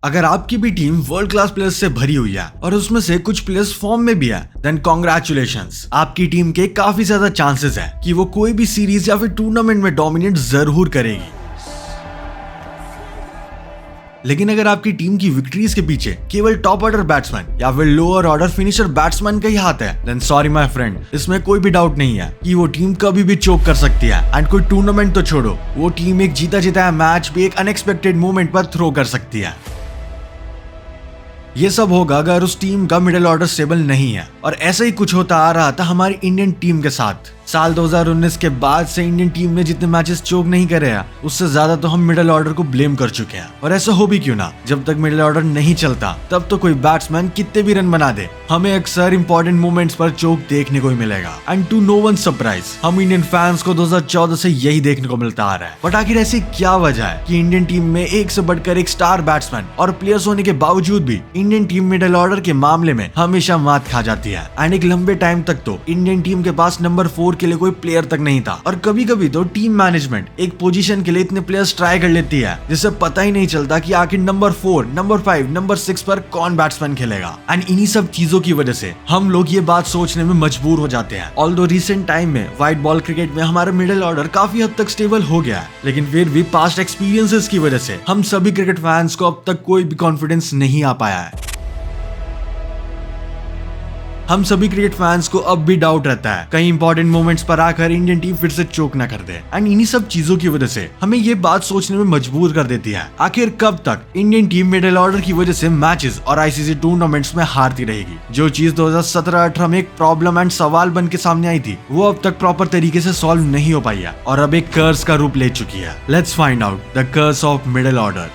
अगर आपकी भी टीम वर्ल्ड क्लास प्लेयर्स से भरी हुई है और उसमें से कुछ प्लेयर्स फॉर्म में भी है, देन कॉन्ग्रेचुलेशंस। आपकी टीम के काफी ज्यादा चांसेस है कि वो कोई भी सीरीज या फिर टूर्नामेंट में डोमिनेट जरूर करेगी। लेकिन अगर आपकी टीम की विक्ट्रीज के पीछे केवल टॉप ऑर्डर बैट्समैन या फिर लोअर ऑर्डर फिनिशर बैट्समैन का ही हाथ है, देन सॉरी माय फ्रेंड, इसमें कोई भी डाउट नहीं है कि वो टीम कभी भी चोक कर सकती है। एंड कोई टूर्नामेंट तो छोड़ो, वो टीम एक जीता जीता मैच भी एक अनएक्सपेक्टेड मोमेंट पर थ्रो कर सकती है। ये सब होगा अगर उस टीम का मिडिल ऑर्डर स्टेबल नहीं है, और ऐसा ही कुछ होता आ रहा था हमारी इंडियन टीम के साथ। साल 2019 के बाद से इंडियन टीम ने जितने मैचेस चोक नहीं करे हैं, उससे ज्यादा तो हम मिडिल ऑर्डर को ब्लेम कर चुके हैं। और ऐसा हो भी क्यों ना, जब तक मिडिल ऑर्डर नहीं चलता तब तो कोई बैट्समैन कितने भी रन बना दे, हमें अक्सर इंपॉर्टेंट मोमेंट्स पर चोक देखने को ही मिलेगा। And to no one surprise, हम इंडियन फैंस को 2014 से यही देखने को मिलता आ रहा है। बट आखिर ऐसी क्या वजह है कि इंडियन टीम में एक से बढ़कर एक स्टार बैट्समैन और प्लेयर्स होने के बावजूद भी इंडियन टीम मिडिल ऑर्डर के मामले में हमेशा मात खा जाती है। एंड एक लंबे टाइम तक तो इंडियन टीम के पास नंबर 4 के लिए कोई प्लेयर तक नहीं था, और कभी कभी तो टीम मैनेजमेंट एक पोजीशन के लिए इतने प्लेयर्स ट्राई कर लेती है जिससे पता ही नहीं चलता कि आखिर नंबर 4, नंबर 5, नंबर 6 पर कौन बैट्समैन खेलेगा। एंड इन्हीं सब चीजों की वजह से हम लोग ये बात सोचने में मजबूर हो जाते हैं। ऑल्दो रिसेंट टाइम में व्हाइट बॉल क्रिकेट में हमारा मिडिल ऑर्डर काफी हद तक स्टेबल हो गया है, लेकिन फिर भी पास्ट एक्सपीरियंसेस की वजह से हम सभी क्रिकेट फैंस को अब तक कोई भी कॉन्फिडेंस नहीं आ पाया है। हम सभी क्रिकेट फैंस को अब भी डाउट रहता है कई इंपॉर्टेंट मोमेंट्स पर आकर इंडियन टीम फिर से चोक ना कर दे। एंड इन्हीं सब चीजों की वजह से हमें ये बात सोचने में मजबूर कर देती है, आखिर कब तक इंडियन टीम मिडिल ऑर्डर की वजह से मैचेस और आईसीसी टूर्नामेंट्स में हारती रहेगी। जो चीज 2017-18 में एक प्रॉब्लम एंड सवाल बन के सामने आई थी, वो अब तक प्रॉपर तरीके से सॉल्व नहीं हो पाई है और अब एक कर्स का रूप ले चुकी है। Let's find out the curse of middle order.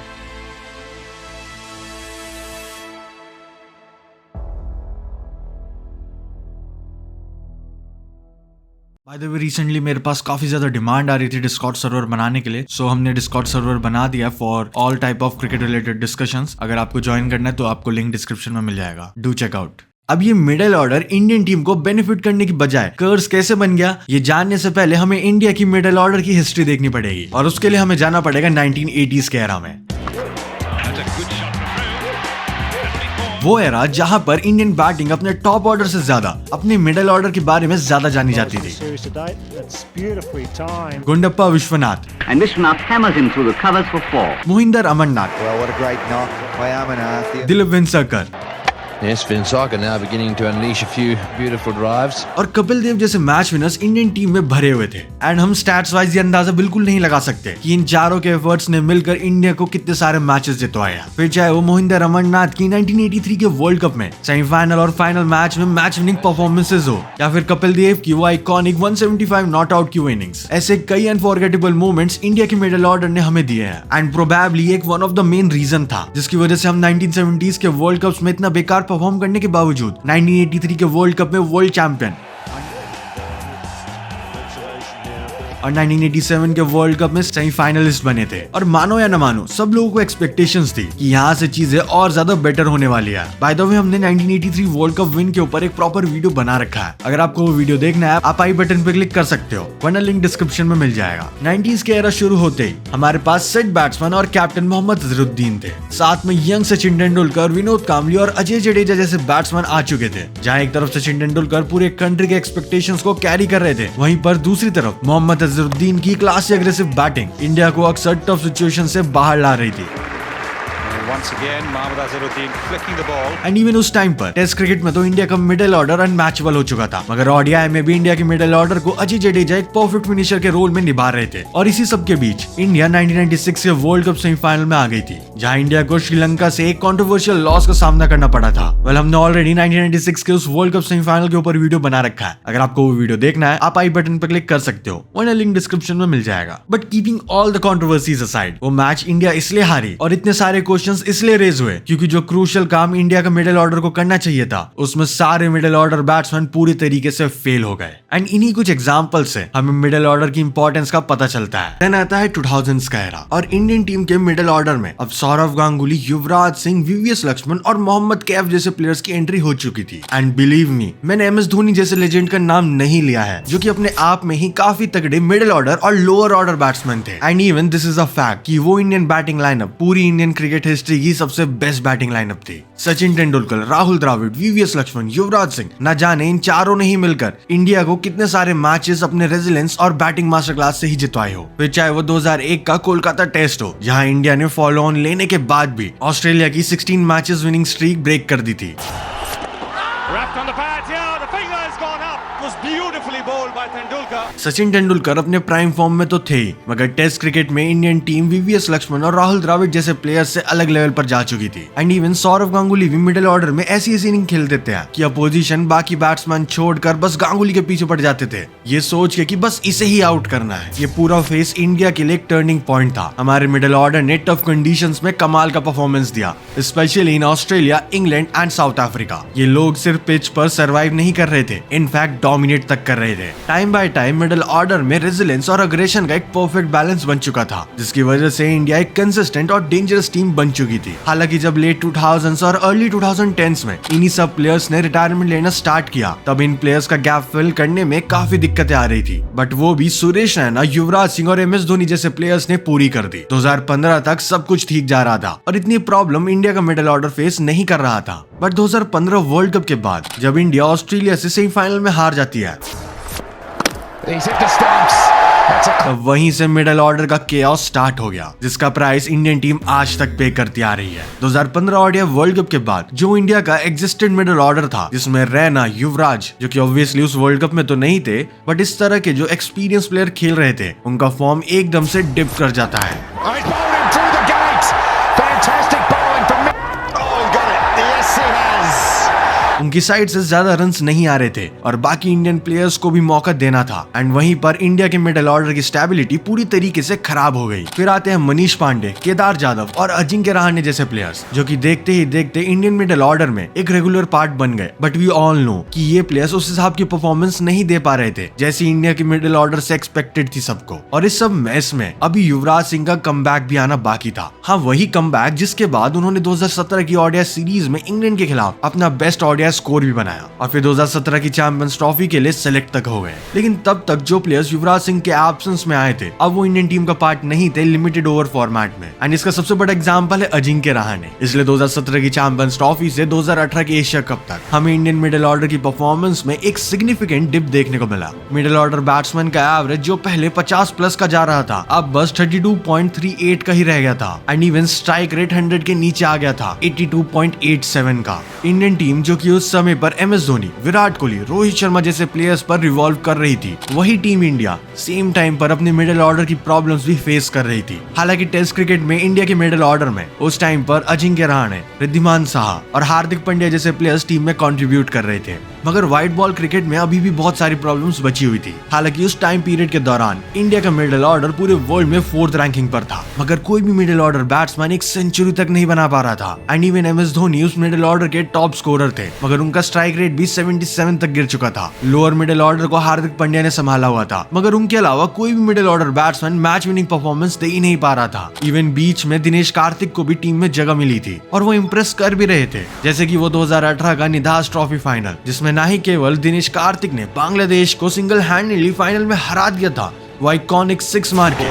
By the way, recently मेरे पास काफी ज्यादा डिमांड आ रही थी डिस्कॉर्ड सर्वर बनाने के लिए, सो हमने डिस्कॉर्ड सर्वर बना दिया for all type of cricket related discussions. अगर आपको ज्वाइन करना है तो आपको लिंक डिस्क्रिप्शन में मिल जाएगा, डू चेक आउट। अब ये मिडिल ऑर्डर इंडियन टीम को बेनिफिट करने की बजाय कर्स कैसे बन गया, ये जानने से पहले हमें इंडिया की मिडिल ऑर्डर की हिस्ट्री देखनी पड़ेगी, और उसके लिए हमें जाना पड़ेगा 1980s के एरा में। वो एरा जहां पर इंडियन बैटिंग अपने टॉप ऑर्डर से ज्यादा अपने मिडिल ऑर्डर के बारे में ज्यादा जानी जाती थी। Gundappa Vishwanath, Mohinder Amarnath, Dilip Vengsarkar, Yes, Vinsaka now beginning to unleash a few beautiful drives. और कपिल देव जैसे मैच विनर्स इंडियन टीम में भरे हुए थे। एंड हम स्टैट्स वाइज ये अंदाजा बिल्कुल नहीं लगा सकते कि इन चारों के एफर्ट्स ने मिलकर इंडिया को कितने सारे मैचेस जितवाया। फिर चाहे वो मोहिंदर अमरनाथ की 1983 के वर्ल्ड कप में सेमीफाइनल और फाइनल मैच में मैच विनिंग परफॉर्मेंसेस हो, या फिर कपिल देव की वो आइकॉनिक 175 नॉट आउट की इनिंग्स, ऐसे कई अनफॉरगेटेबल मोमेंट्स इंडिया के मिडिल ऑर्डर ने हमें दिए हैं। एंड प्रोबेबली एक one of the main reason था जिसकी वजह से हम 1970s के वर्ल्ड कप्स में इतना बेकार परफॉर्म करने के बावजूद 1983 के वर्ल्ड कप में वर्ल्ड चैंपियन और 1987 के वर्ल्ड कप में सेमीफाइनलिस्ट बने थे। और मानो या न मानो, सब लोगों को एक्सपेक्टेशंस थी कि यहाँ से चीजें और ज्यादा बेटर होने वाली है। बाय द वे, हमने 1983 वर्ल्ड कप विन के ऊपर एक प्रॉपर वीडियो बना रखा है। अगर आपको वो वीडियो देखना है आप आई बटन पे क्लिक कर सकते हो, वरना लिंक डिस्क्रिप्शन में मिल जाएगा। 90s के एरा शुरू होते ही हमारे पास सेट बैट्समैन और कैप्टन मोहम्मद अजहरुद्दीन थे, साथ में यंग सचिन तेंदुलकर, विनोद कांबली और अजय जडेजा जैसे बैट्समैन आ चुके थे। जहाँ एक तरफ सचिन तेंदुलकर पूरे कंट्री के एक्सपेक्टेशंस को कैरी कर रहे थे, वहीं पर दूसरी तरफ मोहम्मद अजहरुद्दीन की क्लासी अग्रेसिव बैटिंग इंडिया को अक्सर टफ सिचुएशन से बाहर ला रही थी। एंड इवन उस टाइम पर टेस्ट क्रिकेट में तो इंडिया का मिडिल ऑर्डर अनमैचेबल हो चुका था, मगर ओडीआई में भी इंडिया के मिडिल ऑर्डर को अजय जडेजा एक परफेक्ट फिनिशर के रोल में निभा रहे थे। और इसी सब के बीच इंडिया 1996 के वर्ल्ड कप सेमीफाइनल में आ गई थी, जहां इंडिया को श्रीलंका से एक कंट्रोवर्शियल लॉस का सामना करना पड़ा था। वेल, हमने ऑलरेडी 1996 के उस वर्ल्ड कप सेमीफाइनल के ऊपर वीडियो बना रखा है। अगर आपको वो वीडियो देखना है आप आई बटन पर क्लिक कर सकते हो, वरना लिंक डिस्क्रिप्शन में मिल जाएगा। But keeping all the controversies aside, वो मैच इंडिया इसलिए हारी और इतने सारे क्वेश्चंस इसलिए रेज हुए क्योंकि जो क्रूशियल काम इंडिया का मिडिल ऑर्डर को करना चाहिए था, उसमें सारे मिडिल ऑर्डर बैट्समैन पूरी तरीके से फेल हो गए। एंड इन्हीं कुछ एग्जांपल से हमें मिडिल ऑर्डर की इंपॉर्टेंस का पता चलता है। देन आता है 2000s का एरा, और इंडियन टीम के मिडिल ऑर्डर में अब सौरव गांगुली, युवराज सिंह, वीवीएस लक्ष्मण और मोहम्मद कैफ जैसे प्लेयर्स की एंट्री हो चुकी थी। एंड बिलीव मी, मैंने एमएस धोनी जैसे लेजेंड का नाम नहीं लिया है, जो कि अपने आप में ही काफी तगड़े मिडिल ऑर्डर और लोअर ऑर्डर बैट्समैन थे। And even this is a fact कि वो इंडियन बैटिंग लाइनअप पूरी इंडियन क्रिकेट हिस्ट्री हिस्ट्री की सबसे बेस्ट बैटिंग लाइनअप थी। सचिन तेंदुलकर, राहुल द्रविड़, वीवीएस लक्ष्मण, युवराज सिंह, न जाने इन चारों ने ही मिलकर इंडिया को कितने सारे मैचेस अपने रेजिलेंस और बैटिंग मास्टर क्लास से ही जितवाए हो। फिर चाहे वो 2001 का कोलकाता टेस्ट हो, जहां इंडिया ने फॉलो ऑन लेने के बाद भी ऑस्ट्रेलिया की 16 मैचेस विनिंग स्ट्रीक ब्रेक कर दी थी। सचिन तेंदुलकर अपने प्राइम फॉर्म में तो थे ही, मगर टेस्ट क्रिकेट में इंडियन टीम वीवीएस लक्ष्मण और राहुल द्रविड़ जैसे प्लेयर्स से अलग लेवल पर जा चुकी थी। एंड इवन सौरव गांगुली भी मिडिल ऑर्डर में ऐसी इनिंग खेलते थे कि अपोजिशन बाकी बैट्समैन छोड़कर बस गांगुली के पीछे पड़ जाते थे, ये सोच के कि बस इसे ही आउट करना है। ये पूरा फेस इंडिया के लिए एक टर्निंग पॉइंट था। हमारे मिडिल ऑर्डर ने टफ कंडीशंस में कमाल का परफॉर्मेंस दिया, specially in Australia, England and south Africa. ये लोग सिर्फ पिच पर सर्वाइव नहीं कर रहे थे, इनफैक्ट डोमिनेट तक कर रहे थे। Time by time middle order में रेजिलेंस और अग्रेशन का एक परफेक्ट बैलेंस बन चुका था, जिसकी वजह से इंडिया एक कंसिस्टेंट और डेंजरस टीम बन चुकी थी। हालांकि जब लेट 2000s और अर्ली 2010s में इन्हीं सब प्लेयर्स ने रिटायरमेंट लेना स्टार्ट किया, तब इन प्लेयर्स का गैप फिल करने में काफी दिक्कतें आ रही थी, बट वो भी सुरेश रैना, युवराज सिंह और MS धोनी जैसे प्लेयर्स ने पूरी कर दी। 2015 तक सब कुछ ठीक जा रहा था और इतनी प्रॉब्लम इंडिया का मिडिल ऑर्डर फेस नहीं कर रहा था। बट 2015 वर्ल्ड कप के बाद जब इंडिया ऑस्ट्रेलिया से सेमीफाइनल में हार जाती है, वहीं से मिडिल ऑर्डर का केओस स्टार्ट हो गया, जिसका प्राइस इंडियन टीम आज तक पे करती आ रही है। 2015 ओडीआई वर्ल्ड कप के बाद जो इंडिया का एग्जिस्टेड मिडिल ऑर्डर था, जिसमें रैना, युवराज, जो कि ऑब्वियसली उस वर्ल्ड कप में तो नहीं थे, बट इस तरह के जो एक्सपीरियंस प्लेयर खेल रहे थे, उनका फॉर्म एकदम से डिप कर जाता है। उनकी साइड से ज्यादा रन्स नहीं आ रहे थे और बाकी इंडियन प्लेयर्स को भी मौका देना था। एंड वहीं पर इंडिया के मिडिल ऑर्डर की स्टेबिलिटी पूरी तरीके से खराब हो गई। फिर आते हैं मनीष पांडे, केदार जाधव और अजिंक्य रहाणे जैसे प्लेयर्स, जो कि देखते ही देखते इंडियन मिडिल ऑर्डर में एक रेगुलर पार्ट बन गए। बट वी ऑल नो कि ये प्लेयर्स उस हिसाब की परफॉर्मेंस नहीं दे पा रहे थे जैसी इंडिया के मिडिल ऑर्डर से एक्सपेक्टेड थी सबको। और इस सब मैच में अभी युवराज सिंह का कमबैक भी आना बाकी था। हाँ, वही कमबैक जिसके बाद उन्होंने 2017 की ओडीआई सीरीज में इंग्लैंड के खिलाफ अपना बेस्ट ओडीआई स्कोर भी बनाया और फिर 2017 की चैंपियंस ट्रॉफी के लिए सेलेक्ट तक हो गए। लेकिन तब तक जो प्लेयर्स युवराज सिंह के एब्सेंस में आए थे, अब वो इंडियन टीम का पार्ट नहीं थे लिमिटेड ओवर फॉर्मेट में। एंड इसका सबसे बड़ा एग्जांपल है अजिंक्य रहाणे। इसलिए 2017 की चैंपियंस ट्रॉफी से 2018 के एशिया कप तक हमें इंडियन मिडिल ऑर्डर की परफॉर्मेंस में एक सिग्निफिकेंट डिप देखने को मिला। मिडिल ऑर्डर बैट्समैन का एवरेज जो पहले 50 प्लस का जा रहा था, अब बस 32.38 का ही रह गया था। एंड इवन स्ट्राइक रेट 100 के नीचे आ गया था, 82.87 का। इंडियन टीम जो कि उस समय पर MS धोनी, विराट कोहली, रोहित शर्मा जैसे प्लेयर्स पर रिवॉल्व कर रही थी, वही टीम इंडिया सेम टाइम पर अपने मिडिल ऑर्डर की प्रॉब्लम्स भी फेस कर रही थी। हालांकि टेस्ट क्रिकेट में इंडिया के मिडिल ऑर्डर में उस टाइम पर अजिंक्य रहाणे, रिद्धिमान साहा और हार्दिक पांड्या जैसे प्लेयर्स टीम में कंट्रीब्यूट कर रहे थे, मगर व्हाइट बॉल क्रिकेट में अभी भी बहुत सारी प्रॉब्लम्स बची हुई थी। हालांकि उस टाइम पीरियड के दौरान इंडिया का मिडिल ऑर्डर पूरे वर्ल्ड में 4th रैंकिंग पर था, मगर कोई भी मिडिल ऑर्डर बैट्समैन एक सेंचुरी तक नहीं बना पा रहा था। एंड इवन MS धोनी उस मिडिल ऑर्डर के टॉप स्कोरर थे, मगर उनका स्ट्राइक रेट भी 77 तक गिर चुका था। लोअर मिडिल ऑर्डर को हार्दिक पांड्या ने संभाला हुआ था, मगर उनके अलावा कोई भी middle order batsman match winning performance दे ही नहीं पा रहा था। इवन बीच में दिनेश कार्तिक को भी टीम में जगह मिली थी और वो इंप्रेस कर भी रहे थे, जैसे कि वो 2018 का निधास ट्रॉफी फाइनल, जिसमें ना ही केवल दिनेश कार्तिक ने बांग्लादेश को सिंगल हैंडली फाइनल में हरा दिया था, वो आइकॉनिक 6 मार के,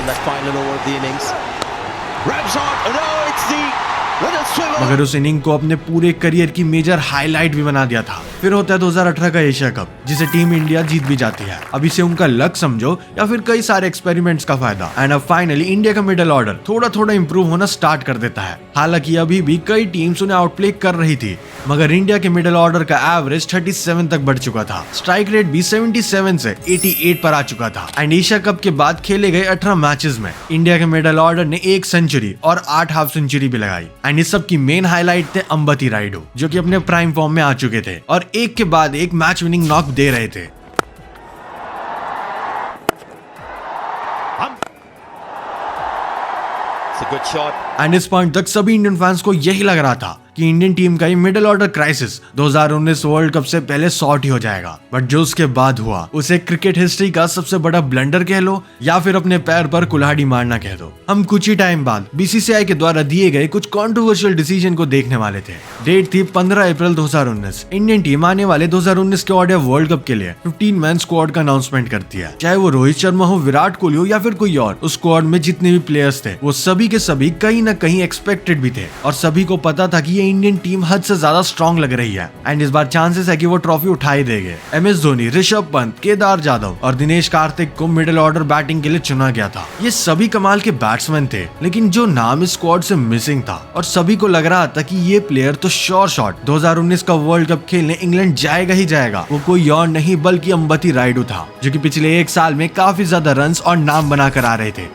मगर उस इनिंग को अपने पूरे करियर की मेजर हाईलाइट भी बना दिया था। फिर होता है 2018 का एशिया कप, जिसे टीम इंडिया जीत भी जाती है। अब इसे उनका लक समझो या फिर कई सारे एक्सपेरिमेंट्स का फायदा। एंड अब फाइनली इंडिया का मिडिल ऑर्डर थोड़ा थोड़ा इंप्रूव होना स्टार्ट कर देता है। हालांकि अभी भी कई टीम्स उन्हें आउटप्ले कर रही थी, मगर इंडिया के मिडिल ऑर्डर का एवरेज 37 तक बढ़ चुका था। स्ट्राइक रेट भी 77 से 88 पर आ चुका था। एंड एशिया कप के बाद खेले गए 18 मैचेस में इंडिया के मिडिल ऑर्डर ने 1 सेंचुरी और 8 हाफ सेंचुरी भी लगाई। एंड इस सब की मेन हाईलाइट थे अंबती रायडू, जो कि अपने प्राइम फॉर्म में आ चुके थे और एक के बाद एक मैच विनिंग नॉक दे रहे थे। एंड इस पॉइंट तक सभी इंडियन फैंस को यही लग रहा था कि इंडियन टीम का ये middle order crisis 2019 world cup से पहले सॉर्ट ही हो जाएगा। बट जो उसके बाद हुआ, उसे क्रिकेट हिस्ट्री का सबसे बड़ा ब्लंडर कह लो या फिर अपने पैर पर कुल्हाड़ी मारना कह दो। हम कुछ ही टाइम बाद BCCI के द्वारा दिए गए कुछ कंट्रोवर्शियल डिसीजन को देखने वाले थे। डेट थी 15 अप्रैल 2019। इंडियन टीम आने वाले 2019 के ओडीआई वर्ल्ड कप के लिए 15 मैन स्क्वाड का अनाउंसमेंट करती है। चाहे वो रोहित शर्मा हो, विराट कोहली हो या फिर कोई और, उस स्क्वाड में जितने भी प्लेयर्स थे वो सभी के सभी कहीं ना ना कहीं एक्सपेक्टेड भी थे और सभी को पता था कि ये इंडियन टीम हद से ज्यादा स्ट्रॉन्ग लग रही है एंड इस बार चांसेस है कि वो ट्रॉफी उठा ही देंगे। MS धोनी, ऋषभ पंत, केदार जाधव और दिनेश कार्तिक को मिडिल ऑर्डर बैटिंग के लिए चुना गया था। ये सभी कमाल के बैट्समैन थे, लेकिन जो नाम इस स्क्वाड से मिसिंग था और सभी को लग रहा था कि ये प्लेयर तो श्योर शॉट 2019 का वर्ल्ड कप खेलने इंग्लैंड जाएगा ही जाएगा, वो कोई और नहीं बल्कि अंबती रायडू था, जो कि पिछले एक साल में काफी ज्यादा रन्स और नाम बनाकर आ रहे थे।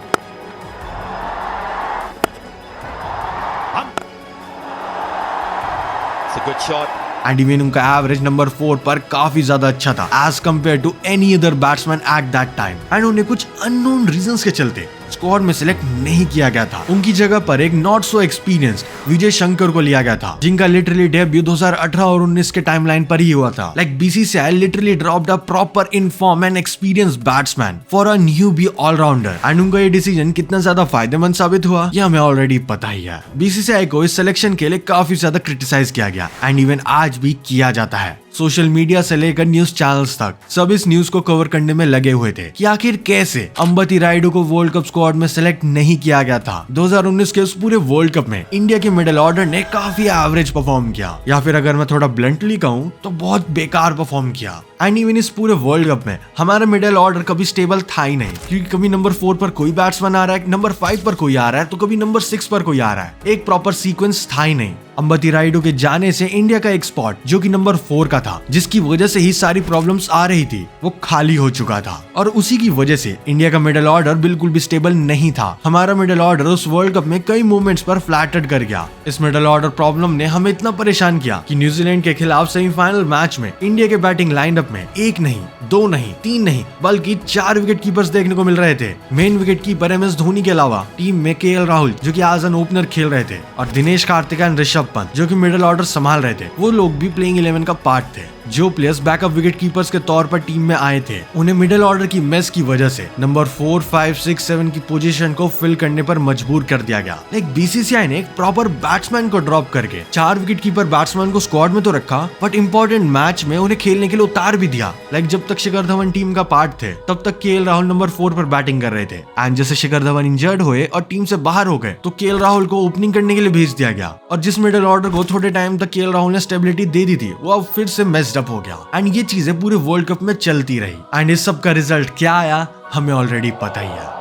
Good shot. एंड इवन उनका एवरेज नंबर 4 पर काफी ज्यादा अच्छा था as compared to any other batsman at that time एंड उन्हें कुछ अननोन रीजंस के चलते स्क्वाड में सिलेक्ट नहीं किया गया था। उनकी जगह पर एक not so experienced Vijay Shankar को लिया गया था, जिनका लिटरली डेब्यू 2018 और 19 के टाइमलाइन पर ही हुआ था। Like BCCI literally dropped a proper in form and experienced batsman for a newbie all rounder and उनका ये डिसीजन कितना ज्यादा फायदेमंद साबित हुआ ये हमें ऑलरेडी पता ही है। BCCI को इस सिलेक्शन के लिए काफी ज्यादा क्रिटिसाइज किया गया एंड इवन आज भी किया जाता है। सोशल मीडिया से लेकर न्यूज चैनल्स तक सब इस न्यूज को कवर करने में लगे हुए थे कि आखिर कैसे अंबती रायडू को वर्ल्ड कप स्क्वाड में सिलेक्ट नहीं किया गया था। 2019 के उस पूरे वर्ल्ड कप में इंडिया के मिडिल ऑर्डर ने काफी एवरेज परफॉर्म किया, या फिर अगर मैं थोड़ा ब्लंटली कहूँ तो बहुत बेकार परफॉर्म किया। एंड इवन इस पूरे वर्ल्ड कप में हमारा मिडिल ऑर्डर कभी स्टेबल था ही नहीं, क्योंकि कभी नंबर 4 पर कोई बैट्समैन आ रहा है, नंबर 5 पर कोई आ रहा है, तो कभी नंबर 6 पर कोई आ रहा है। एक प्रॉपर सीक्वेंस था ही नहीं। अंबती रायडू के जाने से इंडिया का एक स्पॉट जो कि नंबर 4 का था, जिसकी वजह से ही सारी प्रॉब्लम्स आ रही थी, वो खाली हो चुका था और उसी की वजह से इंडिया का मिडिल ऑर्डर बिल्कुल भी स्टेबल नहीं था। हमारा मिडिल ऑर्डर उस वर्ल्ड कप में कई मूवमेंट्स पर फ्लैटेड कर गया। इस मिडिल ऑर्डर प्रॉब्लम ने हमें इतना परेशान किया कि न्यूजीलैंड के खिलाफ सेमीफाइनल मैच में इंडिया के बैटिंग लाइनअप में 1 नहीं, 2 नहीं, 3 नहीं बल्कि 4 विकेट कीपर्स देखने को मिल रहे थे। Main wicket keeper MS Dhoni के अलावा टीम में KL राहुल जो कि एज एन ओपनर खेल रहे थे और दिनेश कार्तिक एंड ऋषभ पंत जो कि मिडिल ऑर्डर संभाल रहे थे, वो लोग भी प्लेइंग 11 का पार्ट थे। जो प्लेयर्स बैकअप विकेट कीपर्स के तौर पर टीम में आए थे, उन्हें मिडिल ऑर्डर की मेस की वजह से नंबर 4, 5, 6, 7 की पोजीशन को फिल करने पर मजबूर कर दिया गया। लाइक BCCI ने एक प्रॉपर बैट्समैन को ड्रॉप करके 4 विकेट कीपर बैट्समैन को स्क्वाड में तो रखा, बट इंपॉर्टेंट मैच में उन्हें खेलने के लिए उतार भी दिया। लाइक जब तक शिखर धवन टीम का पार्ट थे, तब तक KL राहुल नंबर 4 पर बैटिंग कर रहे थे एंड जैसे शिखर धवन इंजर्ड हुए और टीम से बाहर हो गए, तो KL राहुल को ओपनिंग करने के लिए भेज दिया गया और जिस मिडिल ऑर्डर को थोड़े टाइम तक KL राहुल ने स्टेबिलिटी दे दी थी, वो अब फिर से मेस्ड अप हो गया एंड ये चीजें पूरे वर्ल्ड कप में चलती रही एंड इस सब का रिजल्ट क्या आया हमें ऑलरेडी पता ही है।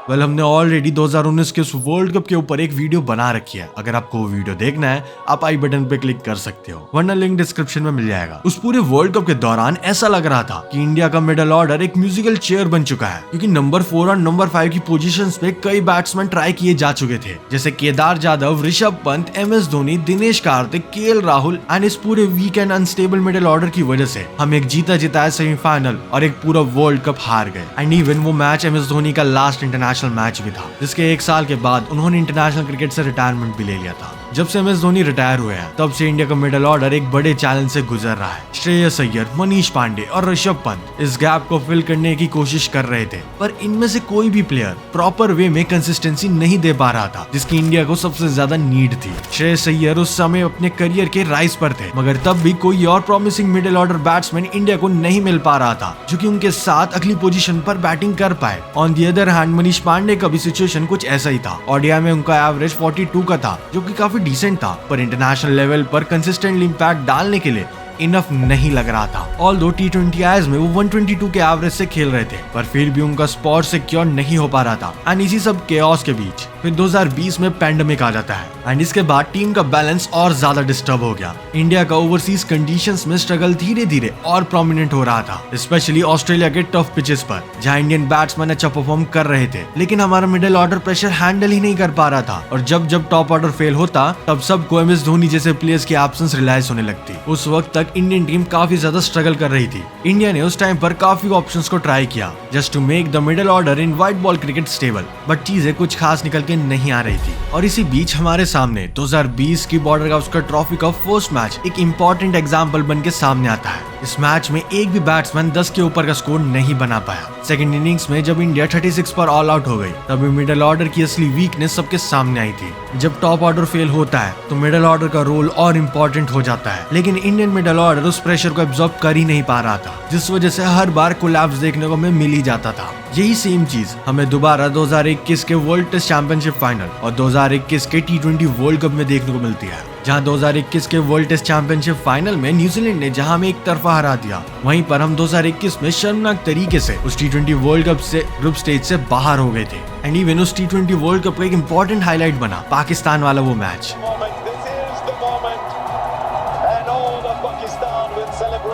वेल, हमने ऑलरेडी 2019 के उस वर्ल्ड कप के ऊपर एक वीडियो बना रखी है। अगर आपको वो वीडियो देखना है, आप आई बटन पे क्लिक कर सकते हो, वरना लिंक डिस्क्रिप्शन में मिल जाएगा। उस पूरे वर्ल्ड कप के दौरान ऐसा लग रहा था कि इंडिया का मिडिल ऑर्डर एक म्यूजिकल चेयर बन चुका है, क्योंकि नंबर 4 और नंबर 5 की पोजीशंस पे कई बैट्समैन ट्राई किए जा चुके थे, जैसे Kedar Jadhav, Rishabh Pant, MS Dhoni, Dinesh Karthik, KL Rahul and इस पूरे weak and unstable middle order की वजह से हम एक जीता जिताया सेमीफाइनल और एक पूरा वर्ल्ड कप हार गए। एंड इवन वो मैच MS धोनी का लास्ट इंटरनेशनल मैच भी था, जिसके 1 साल के बाद उन्होंने इंटरनेशनल क्रिकेट से रिटायरमेंट भी ले लिया था। जब से MS धोनी रिटायर हुए हैं, तब से इंडिया का मिडिल ऑर्डर एक बड़े चैलेंज से गुजर रहा है। श्रेयस अय्यर, मनीष पांडे और ऋषभ पंत इस गैप को फिल करने की कोशिश कर रहे थे, पर इनमें से कोई भी प्लेयर प्रॉपर वे में कंसिस्टेंसी नहीं दे पा रहा था, जिसकी इंडिया को सबसे ज्यादा नीड थी। श्रेयस अय्यर उस समय अपने करियर के राइज पर थे, मगर तब भी कोई और promising middle order batsman India को नहीं मिल पा रहा था जो कि उनके साथ अगली पोजीशन पर बैटिंग कर पाए। On the other hand, Manish Pandey का भी सिचुएशन कुछ ऐसा ही था। ODI में उनका एवरेज 42 का था, जो कि काफी डिसेंट था, पर इंटरनेशनल लेवल पर कंसिस्टेंटली इंपैक्ट डालने के लिए इनफ नहीं लग रहा था। ऑल्दो T20Is में वो 122 के एवरेज से खेल रहे थे, पर फिर भी उनका स्पॉट सिक्योर नहीं हो पा रहा था। एंड इसी सब केओस के बीच फिर 2020 में पैंडेमिक आ जाता है एंड इसके बाद टीम का बैलेंस और ज्यादा डिस्टर्ब हो गया। इंडिया का ओवरसीज कंडीशंस में स्ट्रगल धीरे धीरे और प्रोमिनेंट हो रहा था, स्पेशली ऑस्ट्रेलिया के टफ पिचेस पर, जहां इंडियन बैट्समैन अच्छा परफॉर्म कर रहे थे, लेकिन हमारा मिडिल ऑर्डर प्रेशर हैंडल ही नहीं कर पा रहा था। और जब जब टॉप ऑर्डर फेल होता, तब सबको MS धोनी जैसे प्लेयर्स की एब्सेंस रियलाइज होने लगती। उस वक्त तक इंडियन टीम काफी ज्यादा स्ट्रगल कर रही थी। इंडिया ने उस टाइम पर काफी ऑप्शंस को ट्राई किया just to make the middle order in white ball cricket stable, but चीजें कुछ खास निकल के नहीं आ रही थी। और इसी बीच हमारे सामने 2020 की बॉर्डर गावस्कर ट्रॉफी का फर्स्ट मैच एक इंपॉर्टेंट एग्जाम्पल बन के सामने आता है। इस मैच में एक भी बैट्समैन 10 के ऊपर का स्कोर नहीं बना पाया। सेकंड इनिंग्स में जब इंडिया 36 पर ऑल आउट हो गई, तभी मिडिल ऑर्डर की असली वीकनेस सबके सामने आई थी। जब टॉप ऑर्डर फेल होता है तो मिडिल ऑर्डर का रोल और इम्पोर्टेंट हो जाता है, लेकिन इंडियन मिडिल ऑर्डर उस प्रेशर को एब्जॉर्ब कर ही नहीं पा रहा था, जिस वजह से हर बार कोलैप्स देखने को हमें मिल ही जाता था। यही सेम चीज हमें दोबारा 2021 के वर्ल्ड टेस्ट चैंपियनशिप फाइनल और 2021 के T20 वर्ल्ड कप में देखने को मिलती है, जहां 2021 के वर्ल्ड टेस्ट चैंपियनशिप फाइनल में न्यूजीलैंड ने जहां हमें एक तरफा हरा दिया, वहीं पर हम 2021 में शर्मनाक तरीके से उस T20 वर्ल्ड कप से ग्रुप स्टेज से बाहर हो गए थे। एंड इवन उस T20 वर्ल्ड कप का एक इंपॉर्टेंट हाईलाइट बना पाकिस्तान वाला वो मैच,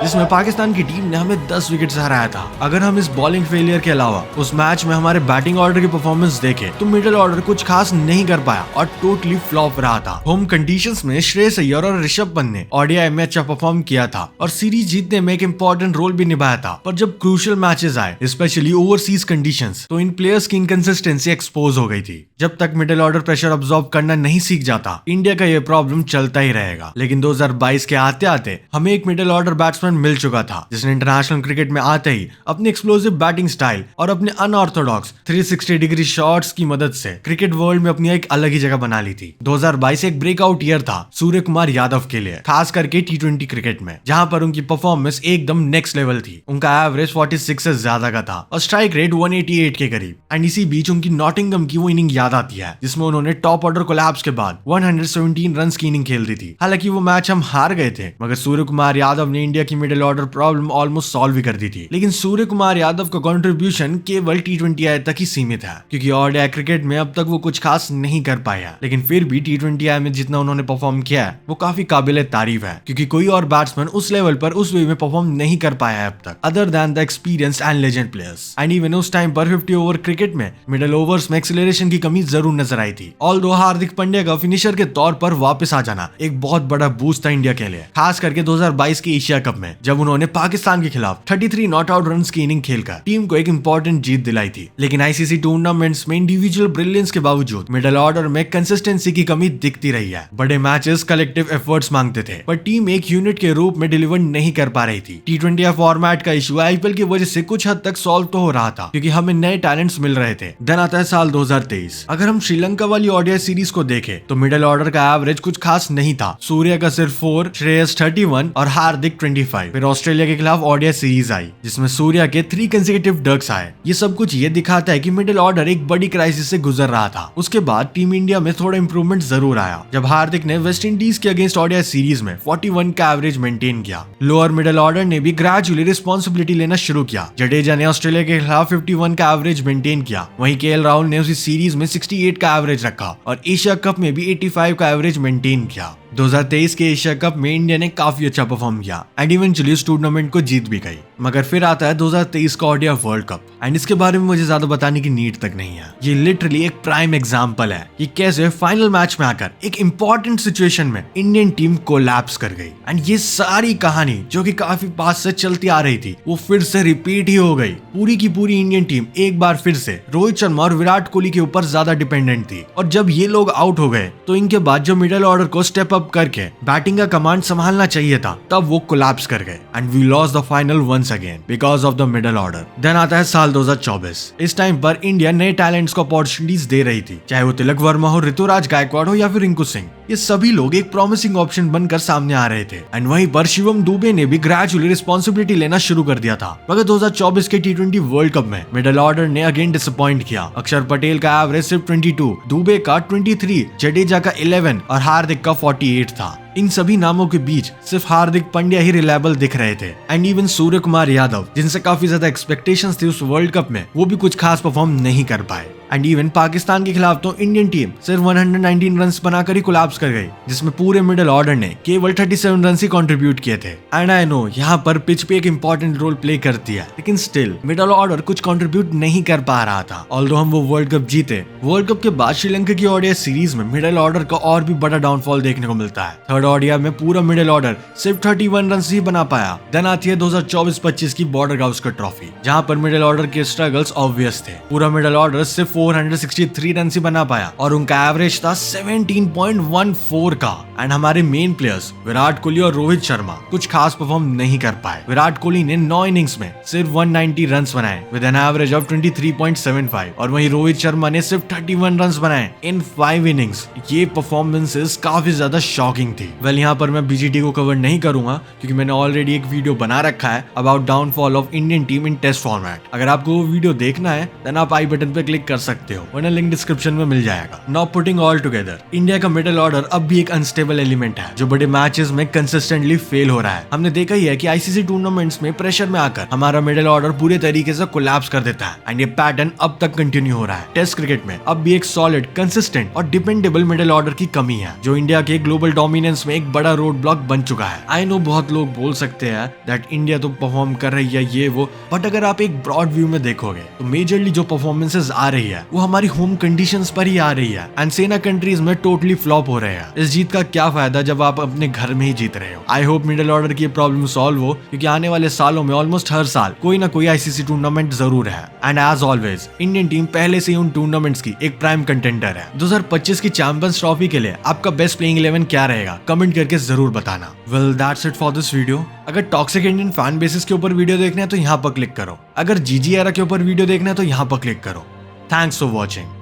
जिसमें पाकिस्तान की टीम ने हमें 10 विकेट से हराया था। अगर हम इस बॉलिंग फेलियर के अलावा उस मैच में हमारे बैटिंग ऑर्डर की परफॉर्मेंस देखें तो मिडिल ऑर्डर कुछ खास नहीं कर पाया और टोटली फ्लॉप रहा था। होम कंडीशंस में श्रेयस अय्यर और ऋषभ पंत ने ओडीआई में अच्छा परफॉर्म किया था और सीरीज जीतने में एक इंपॉर्टेंट रोल भी निभाया था, पर जब क्रूशियल मैचेस आए, स्पेशली ओवरसीज कंडीशंस, तो इन प्लेयर्स की इनकंसिस्टेंसी एक्सपोज हो गई थी। जब तक मिडिल ऑर्डर प्रेशर अब्सॉर्ब करना नहीं सीख जाता, इंडिया का ये प्रॉब्लम चलता ही रहेगा। लेकिन 2022 के आते आते हमें एक मिडिल ऑर्डर बैट्समैन मिल चुका था, जिसने इंटरनेशनल क्रिकेट में आते ही अपनी एक्सप्लोसिव बैटिंग स्टाइल और अपने अनऑर्थोडॉक्स 360 डिग्री शॉट्स की मदद से क्रिकेट वर्ल्ड में अपनी एक अलग ही जगह बना ली थी। 2022 एक ब्रेकआउट ईयर था सूर्य कुमार यादव के लिए, खास करके T20 क्रिकेट में, जहां पर उनकी परफॉर्मेंस एकदम नेक्स्ट लेवल थी। उनका एवरेज 46 से ज्यादा का था और स्ट्राइक रेट 188 के करीब। एंड इसी बीच उनकी नॉटिंघम की वो इनिंग याद आती है जिसमें उन्होंने टॉप ऑर्डर कोलैप्स के बाद 117 रन की इनिंग खेल दी थी। हालांकि वो मैच हम हार गए थे, मगर सूर्य कुमार यादव ने इंडिया की middle order problem almost solve भी कर दी थी। लेकिन सूर्य कुमार यादव का कंट्रीब्यूशन केवल T20I तक ही सीमित है, क्योंकि ओडीआई क्रिकेट में अब तक वो कुछ खास नहीं कर पाया। लेकिन फिर भी T20I में जितना उन्होंने परफॉर्म किया है वो काफी काबिले तारीफ है, क्योंकि कोई और बैट्समैन उस लेवल पर उस वे में परफॉर्म नहीं कर पाया है अब तक, other than the experience and legend players. And even उस टाइम पर 50 ओवर क्रिकेट में मिडिल ओवर्स में एक्सेलरेशन की कमी जरूर नजर आई थी। ऑल्दो हार्दिक पांड्या का फिनिशर के तौर पर वापस आ जाना एक बहुत बड़ा बूस्ट था इंडिया के लिए, खास करके 2022 के एशिया कप में, जब उन्होंने पाकिस्तान के खिलाफ 33 नॉट आउट रन की इनिंग खेलकर टीम को एक इंपॉर्टेंट जीत दिलाई थी। लेकिन आईसीसी टूर्नामेंट्स में इंडिविजुअल ब्रिलियंस के बावजूद मिडिल ऑर्डर में कंसिस्टेंसी की कमी दिखती रही है। बड़े मैचेस कलेक्टिव एफर्ट्स मांगते थे, पर टीम एक यूनिट के रूप में डिलीवर नहीं कर पा रही थी। T20 फॉर्मेट का इशू आईपीएल की वजह से कुछ हद तक सॉल्व तो हो रहा था, क्योंकि हमें नए टैलेंट्स मिल रहे थे। देन आता है साल 2023। अगर हम श्रीलंका वाली ओडीआई सीरीज को देखें तो मिडिल ऑर्डर का एवरेज कुछ खास नहीं था। सूर्य का सिर्फ 4, श्रेयस 31 और हार्दिक 25। फिर ऑस्ट्रेलिया के खिलाफ ओडीआई सीरीज आई, जिसमें सूर्या के 3 कंसेक्यूटिव डक्स आए। ये सब कुछ ये दिखाता है कि मिडिल ऑर्डर एक बड़ी क्राइसिस से गुजर रहा था। उसके बाद टीम इंडिया में थोड़ा इंप्रूवमेंट जरूर आया, जब हार्दिक ने वेस्ट इंडीज के अगेंस्ट ओडीआई सीरीज में 41 का एवरेज मेंटेन किया। लोअर मिडिल ऑर्डर ने भी ग्रेजुअली रिस्पॉन्सिबिलिटी लेना शुरू किया। जडेजा ने ऑस्ट्रेलिया के खिलाफ 51 का एवरेज मेंटेन किया, वहीं केएल राहुल ने उसी सीरीज में 68 का एवरेज रखा और एशिया कप में भी 85 का एवरेज मेंटेन किया। 2023 के एशिया कप में इंडिया ने काफी अच्छा परफॉर्म किया एंड इवेंचुअली इस टूर्नामेंट को जीत भी गई। मगर फिर आता है 2023 का ओडीआई वर्ल्ड कप, एंड इसके बारे में मुझे ज्यादा बताने की नीड तक नहीं है। ये लिटरली एक प्राइम एग्जांपल है कि कैसे फाइनल मैच में आकर एक इंपॉर्टेंट सिचुएशन में इंडियन टीम कोलैप्स कर गई। एंड ये सारी कहानी जो कि काफी पास से चलती आ रही थी, वो फिर से रिपीट ही हो गई। पूरी की पूरी इंडियन टीम एक बार फिर से रोहित शर्मा और विराट कोहली के ऊपर ज्यादा डिपेंडेंट थी, और जब ये लोग आउट हो गए तो इनके बाद जो मिडिल ऑर्डर को स्टेप अप करके बैटिंग का कमांड संभालना चाहिए था, तब वो कोलैप्स कर गए and we lost the final once again because of the middle order. Then आता है साल 2024। इस टाइम पर इंडिया नए टैलेंट्स को अपॉर्चुनिटीज दे रही थी, चाहे वो तिलक वर्मा हो, ऋतुराज गायकवाड़ हो या फिर रिंकू सिंह। ये सभी लोग एक प्रॉमिसिंग ऑप्शन बनकर सामने आ रहे थे एंड वहीं पर शिवम दुबे ने भी ग्रेजुअली रिस्पॉन्सिबिलिटी लेना शुरू कर दिया था। मगर 2024 के T20 वर्ल्ड कप में मिडिल ऑर्डर ने अगेन डिसअपॉइंट किया। अक्षर पटेल का एवरेज सिर्फ 22, दुबे का 23, जडेजा का 11 और हार्दिक का 48 था। इन सभी नामों के बीच सिर्फ हार्दिक पांड्या ही रिलायबल दिख रहे थे एंड इवन सूर्य कुमार यादव, जिनसे काफी ज्यादा एक्सपेक्टेशंस थी उस वर्ल्ड कप में, वो भी कुछ खास परफॉर्म नहीं कर पाए। एंड इवन पाकिस्तान के खिलाफ तो इंडियन टीम सिर्फ 119 रन बनाकर ही कोलैप्स कर गई, जिसमें पूरे मिडिल ऑर्डर ने केवल 37 रन ही कंट्रीब्यूट किए थे। एंड आई नो यहाँ पर पिच पे एक इंपॉर्टेंट रोल प्ले करती है, लेकिन स्टिल मिडिल ऑर्डर कुछ कंट्रीब्यूट नहीं कर पा रहा था। ऑल्दो हम वो वर्ल्ड कप जीते, वर्ल्ड कप के बाद श्रीलंका की ओडीआई सीरीज में मिडिल ऑर्डर का और भी बड़ा डाउनफॉल देखने को मिलता है। थर्ड ओडीआई में पूरा मिडिल ऑर्डर सिर्फ 31 रन ही बना पाया। देन आती है 2024-25 की बॉर्डर गावस्कर ट्रॉफी, जहाँ पर मिडिल ऑर्डर के स्ट्रगल्स ऑब्वियस थे। पूरा मिडिल ऑर्डर सिर्फ 463 रन ही बना पाया और उनका एवरेज था 17.14 का। एंड हमारे मेन प्लेयर्स विराट कोहली और रोहित शर्मा कुछ खास परफॉर्म नहीं कर पाए। विराट कोहली ने 9 इनिंग्स में सिर्फ 190 रन बनाए विद एन एवरेज ऑफ 23.75 और वहीं रोहित शर्मा ने सिर्फ 31 रन बनाए इन 5 इनिंग्स। ये परफॉर्मेंसेस काफी ज्यादा शॉकिंग थी। वेल यहाँ पर मैं बीजीटी को कवर नहीं करूंगा क्योंकि मैंने ऑलरेडी एक वीडियो बना रखा है about downfall of Indian team in test format. अगर आपको वो वीडियो देखना है देन आप आई बटन पे क्लिक कर सकते हो, वरना लिंक डिस्क्रिप्शन में मिल जाएगा। Now putting all together, India का मिडिल ऑर्डर अब भी एक अनस्टेबल एलिमेंट है जो बड़े मैचेस में कंसिस्टेंटली फेल हो रहा है। हमने देखा ही है कि आईसीसी टूर्नामेंट्स में प्रेशर में आकर हमारा मिडिल ऑर्डर पूरे तरीके से कोलैप्स कर देता है एंड ये पैटर्न अब तक कंटिन्यू हो रहा है। टेस्ट क्रिकेट में अब भी एक सॉलिड, कंसिस्टेंट और डिपेंडेबल मिडिल ऑर्डर की कमी है जो इंडिया के ग्लोबल डोमिनेंस में एक बड़ा रोड ब्लॉक बन चुका है। आई नो बहुत लोग बोल सकते हैं दैट इंडिया तो परफॉर्म कर रही है ये वो, बट अगर आप एक ब्रॉड व्यू में देखोगे तो मेजरली जो परफॉर्मेंसेस आ रही है वो हमारी होम कंडीशंस पर ही आ रही है एंड सेना कंट्रीज में टोटली फ्लॉप हो रहे हैं। इस जीत का क्या फायदा जब आप अपने घर में ही जीत रहे हो। आई होप मिडिल ऑर्डर की प्रॉब्लम सॉल्व हो क्योंकि आने वाले सालों में ऑलमोस्ट हर साल कोई ना कोई आईसीसी टूर्नामेंट जरूर है and as always Indian team पहले से ही उन टूर्नामेंट्स की एक प्राइम कंटेंडर है। 2025 की चैंपियंस ट्रॉफी के लिए आपका बेस्ट प्लेइंग 11 क्या रहेगा कमेंट करके जरूर बताना। Well that's it for this video. अगर टॉक्सिक इंडियन फैन बेसिस के ऊपर वीडियो देखना है तो यहाँ पर क्लिक करो, अगर जीजी एरा के ऊपर वीडियो देखना है तो यहाँ पर क्लिक करो। Thanks for watching.